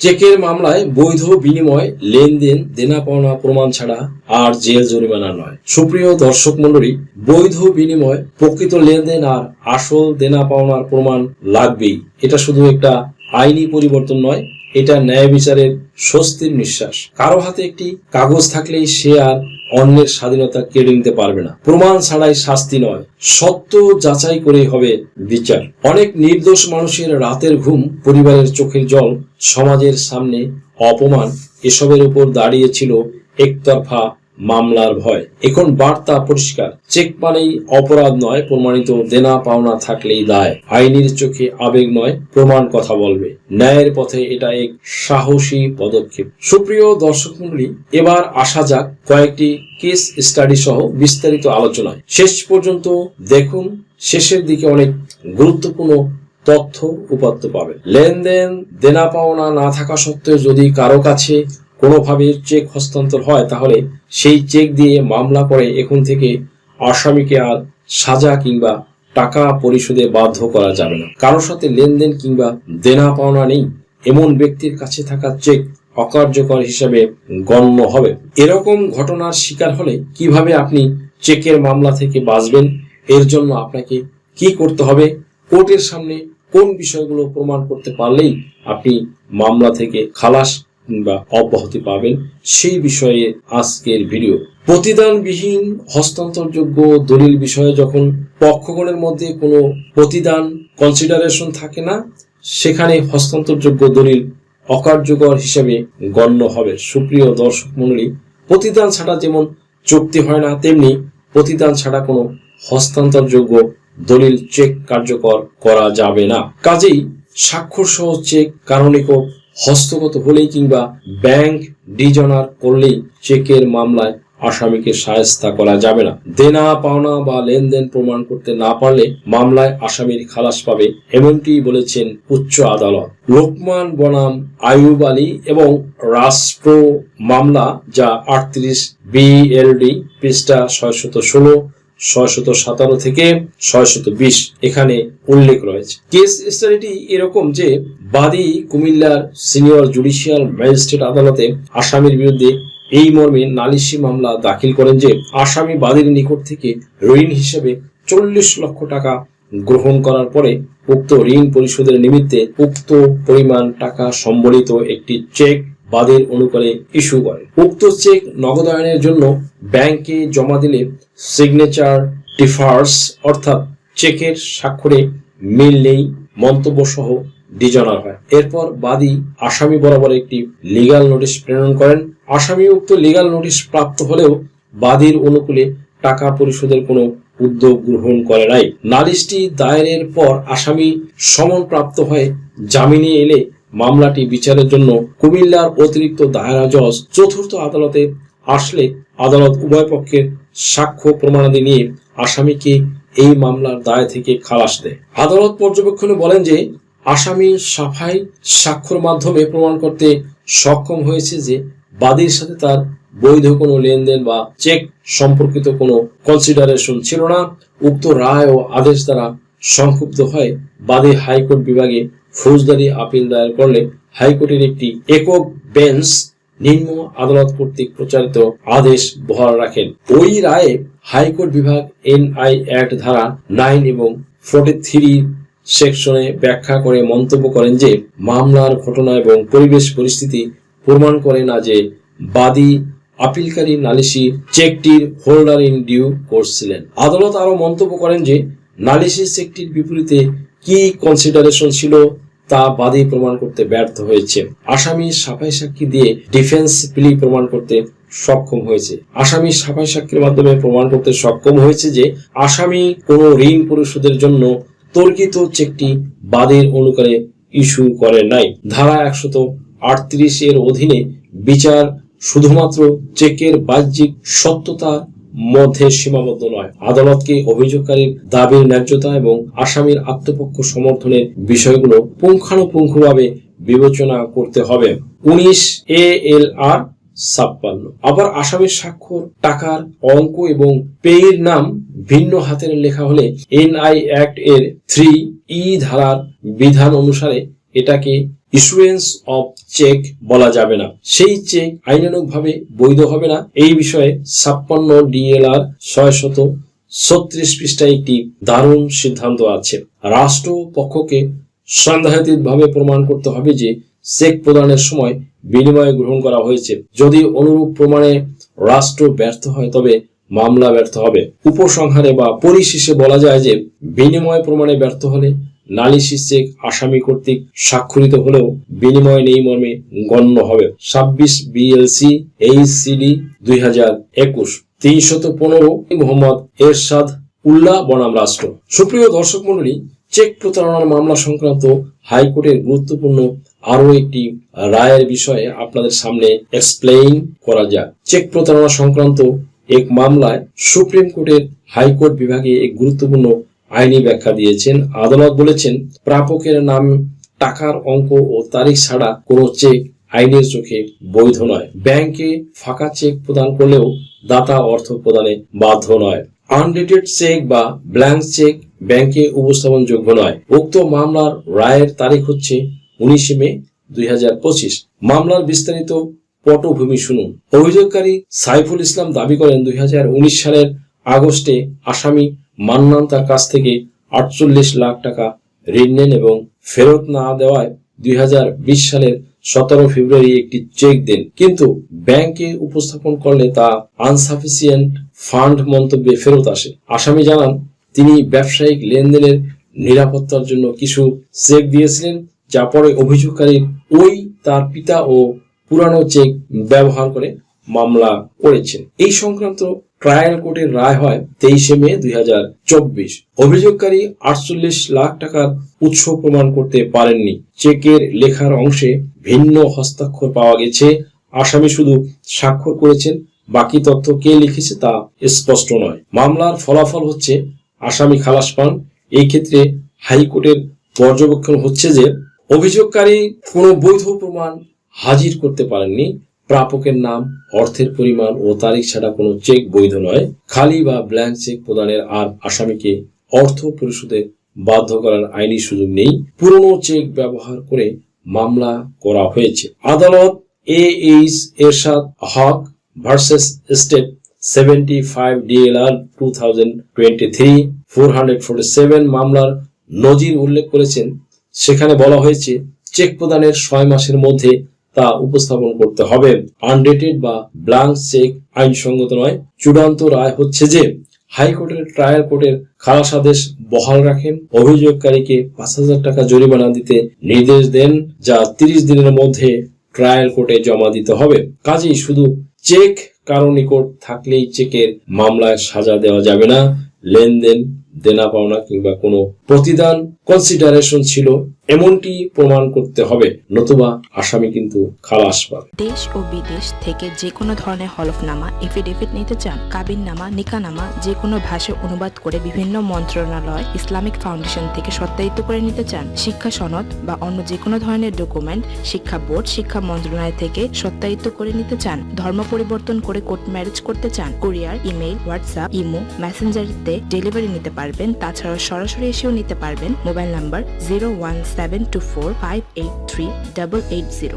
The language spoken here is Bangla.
চেকের মামলায় বৈধ বিনিময় লেনদেন দেনা পাওনা প্রমাণ ছাড়া আর জেল জরিমানা নয়। সুপ্রিয় দর্শক মণ্ডলী, বৈধ বিনিময় প্রকৃত লেনদেন আর আসল দেনা পাওনার প্রমাণ লাগবেই। এটা শুধু একটা আইনি পরিবর্তন নয়, এটা ন্যায় বিচারের স্বস্তির নিঃশ্বাস। কারো হাতে একটি কাগজ থাকলেই সে আর অন্যের স্বাধীনতা কেড়ে নিতে পারবে না। প্রমাণ ছাড়াই শাস্তি নয়, সত্য যাচাই করেই হবে বিচার। অনেক নির্দোষ মানুষের রাতের ঘুম, পরিবারের চোখের জল, সমাজের সামনে অপমান, এসবের উপর দাঁড়িয়েছিল একতরফা মামলার ভয়। এখন বার্তা পরিষ্কার, চেক মানেই অপরাধ নয়, প্রমাণিত দেনা পাওনা থাকলেই দায়। আইনের চোখে আবেগ নয়, প্রমাণ কথা বলবে। ন্যায়ের পথে এটা এক সাহসী পদক্ষেপ। সুপ্রিয় দর্শক মণ্ডলী, এবার আসা যাক কয়েকটি কেস স্টাডি সহ বিস্তারিত আলোচনায়। শেষ পর্যন্ত দেখুন, শেষের দিকে অনেক গুরুত্বপূর্ণ তথ্য উপাত্ত পাবেন। লেনদেন দেনা পাওনা না থাকা সত্ত্বেও যদি কারো কাছে কোনোভাবে চেক হস্তান্তর হয়, তাহলে সেই চেক দিয়ে মামলা করে এখন থেকে আসামিকে আর সাজা কিংবা টাকা পরিশোধে বাধ্য করা যাবে না। কারোর সাথে লেনদেন কিংবা দেনা পাওনা নেই এমন ব্যক্তির কাছে থাকা চেক অকার্যকর হিসাবে গণ্য হবে। এরকম ঘটনার শিকার হলে কিভাবে আপনি চেকের মামলা থেকে বাঁচবেন, এর জন্য আপনাকে কি করতে হবে, কোর্টের সামনে কোন বিষয়গুলো প্রমাণ করতে পারলেই আপনি মামলা থেকে খালাস কিংবা অব্যাহতি পাবেন, সেই বিষয়ে আজকের ভিডিও। প্রতিদানবিহীন হস্তান্তরযোগ্য দলিল বিষয়ে যখন পক্ষগণের মধ্যে কোনো প্রতিদান কনসিডারেশন থাকে না, সেখানে হস্তান্তরযোগ্য দলিল অকার্যকর হিসেবে গণ্য হবে। সুপ্রিয় দর্শক মণ্ডলী, প্রতিদান ছাড়া যেমন চুক্তি হয় না, তেমনি প্রতিদান ছাড়া কোনো হস্তান্তরযোগ্য দলিল চেক কার্যকর করা যাবে না। কাজেই স্বাক্ষর সহ চেক কারণিকক হস্তগত হলেই কিংবা ব্যাংক ডিজনার করলেই চেকের মামলায় আসামিকে শায়েস্তা করা যাবে না। দেনা পাওনা বা লেনদেন প্রমাণ করতে না পারলে মামলায় আসামির খালাস পাবে, এমনটি বলেছেন উচ্চ আদালত। লোকমান বনাম আইয়ুব আলী এবং রাষ্ট্র মামলা, যা 38 BLD পৃষ্ঠা 616, 617 থেকে 620 এখানে উল্লেখ রয়েছে। কেস স্টাডিটি এরকম যে বাদী কুমিল্লার সিনিয়র জুডিশিয়াল ম্যাজিস্ট্রেট আদালতে আসামির বিরুদ্ধে এই মর্মে নালিশি মামলা দাখিল করেন যে আসামি বাদীর নিকট থেকে ঋণ হিসেবে 40 লক্ষ টাকা গ্রহণ করার পরে উক্ত ঋণ পরিশোধের নিমিত্তে উক্ত পরিমাণ টাকা সম্বলিত একটি চেক বাদীর অনুকূলে ইস্যু করে। উক্ত চেক নগদায়নের জন্য ব্যাংকে জমা দিলে সিগনেচার ডিফার্স, অর্থাৎ চেকের স্বাক্ষরে মিল নেই মন্তব্য সহ ডিজনার হয়। এরপর বাদী আসামি বরাবর একটি লিগ্যাল নোটিশ প্রেরণ করেন। আসামি উক্ত লিগ্যাল নোটিশ প্রাপ্ত হলেও বাদীর অনুকূলে টাকা পরিশোধের কোনো উদ্যোগ গ্রহণ করে নাই। নালিশটি দায়েরের পর আসামি সমন প্রাপ্ত হয়ে জামিনে এলে মামলাটি বিচারের জন্য কুমিল্লার অতিরিক্ত দায়রা জজ চতুর্থ আদালতে আসলে আদালত উভয় পক্ষের সাক্ষ্য প্রমাণাদি নিয়ে আসামিকে এই মামলার দায় থেকে খালাস দেয়। আদালত পর্যবেক্ষণে বলেন যে আসামি সাফাই সাক্ষ্যর মাধ্যমে প্রমাণ করতে সক্ষম হয়েছে যে বাদীর সাথে তার বৈধ কোনো লেনদেন বা চেক সম্পর্কিত কোনো কনসিডারেশন ছিল না। উক্ত রায় ও আদেশ দ্বারা সংক্ষুব্ধ হয় বাদী হাইকোর্ট বিভাগে ফৌজদারি আপিল দায়ের করলে হাইকোর্টের একটি একক বেঞ্চ নিম্ন আদালত কর্তৃক প্রচারিত আদেশ বহাল রাখেন। ওই রায়ে হাইকোর্ট বিভাগ NI অ্যাক্ট ধারা 9 এবং 43 সেকশনে ব্যাখ্যা করে মন্তব্য করেন যে মামলার ঘটনা এবং পরিবেশ পরিস্থিতি প্রমাণ করে না যে বাদী আপিলকারী নালিশি চেকটির হোল্ডার ইন ডিউ করছিলেন। আদালত আরো মন্তব্য করেন যে নালিশি চেকটির বিপরীতে কি কনসিডারেশন ছিল তা বাদী প্রমাণ করতে ব্যর্থ হয়েছে। আসামি সাফাই সাক্ষী দিয়ে ডিফেন্স প্লি প্রমাণ করতে সক্ষম হয়েছে। আসামি সাফাই সাক্ষীর মাধ্যমে প্রমাণ করতে সক্ষম হয়েছে যে আসামি কোনো ঋণ পরিশোধের জন্য তর্কিত চেকটি বাদীর অনুকূলে ইস্যু করে নাই। ধারা 138 এর অধীনে বিচার শুধুমাত্র চেকের বাহ্যিক সত্যতার মধ্যে সীমাবদ্ধ নয়, আদালতকে অভিযোগকারীর দাবির ন্যায্যতা এবং আসামির আত্মপক্ষ সমর্থনের বিষয়গুলো পুঙ্খানুপুঙ্খভাবে বিবেচনা করতে হবে। 19 ALR 56। আবার আসামির স্বাক্ষর, টাকার অঙ্ক এবং পেয়ের নাম ভিন্ন হাতের লেখা হলে NI অ্যাক্ট এর 3E ধারার বিধান অনুসারে এটাকে ইস্যুয়েন্স অফ চেক বলা যাবে না। সেই চেক আইনানুগভাবে বৈধ হবে না। এই বিষয়ে 56 DLR 636 পৃষ্ঠায় একটি দারুণ সিদ্ধান্ত আছে। রাষ্ট্রপক্ষকে সন্দেহাতীতভাবে প্রমাণ করতে হবে যে চেক প্রদানের সময় বিনিময় গ্রহণ করা হয়েছে। যদি অনুরূপ প্রমাণে রাষ্ট্র ব্যর্থ হয় তবে মামলা ব্যর্থ হবে। উপসংহারে বা পরিশেষে বলা যায় যে বিনিময় প্রমাণে ব্যর্থ হলে নালিশি চেক আসামি কর্তৃক স্বাক্ষরিত হলেও বিনিময় নেই মর্মে গণ্য হবে। 26 BLC HCD 2021 315 মোহাম্মদ এরশাদ উল্লাহ বনাম রাষ্ট্র। সুপ্রিয় দর্শক মণ্ডলী, চেক প্রতারণার মামলা সংক্রান্ত হাইকোর্টের গুরুত্বপূর্ণ আরো একটি রায়ের বিষয়ে আপনাদের সামনে এক্সপ্লেইন করা যায়। চেক প্রতারণা সংক্রান্ত এক মামলায় সুপ্রিম কোর্টের হাইকোর্ট বিভাগে এক গুরুত্বপূর্ণ আইনি ব্যাখ্যা দিয়েছেন। আদালত বলেছেন, প্রাপকের নাম, টাকার অঙ্ক ও তারিখ ছাড়া কোনো চেক আইনের চোখে বৈধ নয়। ব্যাংকে ফাঁকা চেক প্রদান করলেও দাতা অর্থ প্রদানে বাধ্য নয়। আনডেটেড চেক বা ব্ল্যাঙ্ক চেক ব্যাংকে উপস্থাপনযোগ্য নয়। উক্ত মামলার রায়ের তারিখ হচ্ছে 19 মে 2025। মামলার বিস্তারিত পটভূমি শুনুন। অভিযোগকারী সাইফুল ইসলাম দাবি করেন 2019 সালের আগস্টে আসামি মান্নান তার কাছ থেকে 48 লাখ টাকা ঋণ নেন এবং ফেরত না দেওয়ায় 2020 সালের 17 ফেব্রুয়ারি একটি চেক দেন, কিন্তু ব্যাংকে উপস্থাপন করলে তা আনসাফিসিয়েন্ট ফান্ড মন্তব্যে ফেরত আসে। আসামি জানান তিনি ব্যবসায়িক লেনদেনের নিরাপত্তার জন্য কিছু চেক দিয়েছিলেন, যা পরে অভিযোগকারীর ওই তার পিতা ও পুরানো চেক ব্যবহার করে মামলা করেছেন। এই সংক্রান্ত ট্রায়াল কোর্টের রায় হয় 23 মে 2024। অভিযোগকারী 48 লাখ টাকার উৎস প্রমাণ করতে পারেননি। চেকের লেখার অংশে ভিন্ন হস্তাক্ষর পাওয়া গেছে। আসামি শুধু স্বাক্ষর করেছেন, বাকি তথ্য কে লিখেছে তা স্পষ্ট নয়। মামলার ফলাফল হচ্ছে আসামি খালাস পান। এই ক্ষেত্রে হাইকোর্টের পর্যবেক্ষণ হচ্ছে যে অভিযোগকারী কোনো বৈধ প্রমাণ হাজির করতে পারেননি। প্রাপকের নাম, অর্থের পরিমাণ ও তারিখ ছাড়া কোনো চেক বৈধ নয়। খালি বা ব্ল্যাঙ্ক চেক প্রদানের আর আসামিকে অর্থ পরিশোধে বাধ্য করার আইনি সুযোগ নেই। পুরনো চেক ব্যবহার করে মামলা করা হয়েছে। আদালত AH এরশাদ হক ভার্সেস স্টেট 75 DLR 2023 447 মামলার নজির উল্লেখ করেছেন। সেখানে বলা হয়েছে চেক প্রদানের 6 মাসের মধ্যে তা উপস্থাপন করতে হবে। আনডেটেড বা ব্ল্যাঙ্ক চেক আইনসঙ্গত নয়। চূড়ান্ত রায় হচ্ছে যে হাইকোর্টের ট্রায়াল কোর্টের খালাস আদেশ বহাল রাখেন, অভিযোগকারীকে 5,000 টাকা জরিমানা দিতে নির্দেশ দেন, যা 30 দিনের মধ্যে ট্রায়াল কোর্টে জমা দিতে হবে। কাজেই শুধু চেক কারো নিকট থাকলেই চেকের মামলায় সাজা দেওয়া যাবে না। লেনদেন, দেনা পাওনা কিংবা কোনো প্রতিদান কনসিডারেশন ছিল এমনটি প্রমাণ করতে হবে, নতুবা আসামি কিন্তু খালাস পাবে। দেশ ও বিদেশ থেকে যে কোনো ধরনের হলফনামা, এফিডেভিট নিতে চান, কাবিননামা, নিকানামা যে কোনো ভাষায় অনুবাদ করে বিভিন্ন মন্ত্রণালয়, ইসলামিক ফাউন্ডেশন থেকে সত্যায়িত করে নিতে চান, শিক্ষা সনদ বা অন্য যে কোনো ধরনের ডকুমেন্ট শিক্ষা বোর্ড, শিক্ষা মন্ত্রণালয় থেকে সত্যায়িত করে নিতে চান, ধর্ম পরিবর্তন করে কোর্ট ম্যারেজ করতে চান, কুরিয়ার, ইমেইল, হোয়াটসঅ্যাপ, ইমো, মেসেঞ্জারিতে ডেলিভারি নিতে পারবেন। তাছাড়াও সরাসরি এসেও নিতে পারবেন। Mobile number 01724583880।